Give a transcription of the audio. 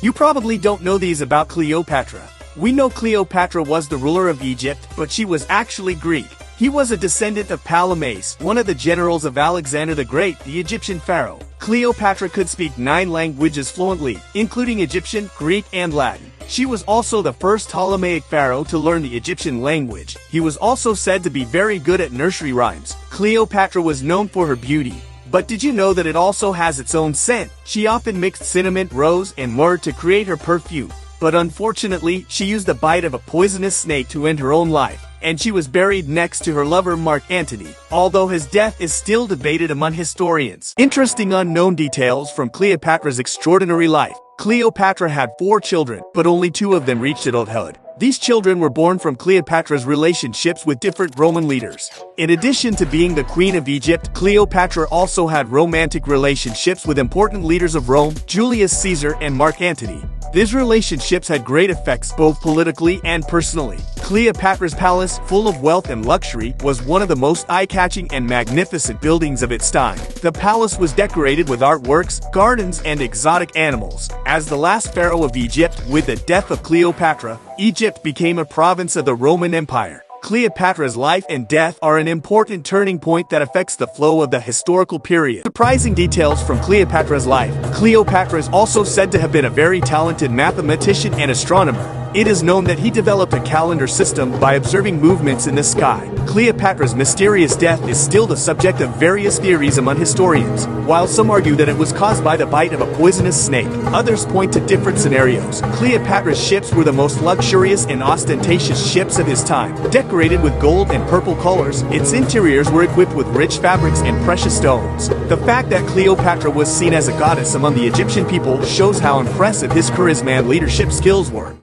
You probably don't know these about Cleopatra. We know Cleopatra was the ruler of Egypt, but she was actually Greek. He was a descendant of Ptolemais, one of the generals of Alexander the Great, the Egyptian pharaoh. Cleopatra could speak 9 languages fluently, including Egyptian, Greek, and Latin. She was also the first Ptolemaic pharaoh to learn the Egyptian language. He was also said to be very good at nursery rhymes. Cleopatra was known for her beauty. But did you know that it also has its own scent? She often mixed cinnamon, rose, and myrrh to create her perfume. But unfortunately, she used the bite of a poisonous snake to end her own life, and she was buried next to her lover Mark Antony, although his death is still debated among historians. Interesting unknown details from Cleopatra's extraordinary life. Cleopatra had 4 children, but only 2 of them reached adulthood. These children were born from Cleopatra's relationships with different Roman leaders. In addition to being the queen of Egypt, Cleopatra also had romantic relationships with important leaders of Rome, Julius Caesar and Mark Antony. These relationships had great effects both politically and personally. Cleopatra's palace, full of wealth and luxury, was one of the most eye-catching and magnificent buildings of its time. The palace was decorated with artworks, gardens, and exotic animals. As the last pharaoh of Egypt, with the death of Cleopatra, Egypt became a province of the Roman Empire. Cleopatra's life and death are an important turning point that affects the flow of the historical period. Surprising details from Cleopatra's life. Cleopatra is also said to have been a very talented mathematician and astronomer. It is known that he developed a calendar system by observing movements in the sky. Cleopatra's mysterious death is still the subject of various theories among historians. While some argue that it was caused by the bite of a poisonous snake, others point to different scenarios. Cleopatra's ships were the most luxurious and ostentatious ships of his time. Decorated with gold and purple colors, its interiors were equipped with rich fabrics and precious stones. The fact that Cleopatra was seen as a goddess among the Egyptian people shows how impressive his charisma and leadership skills were.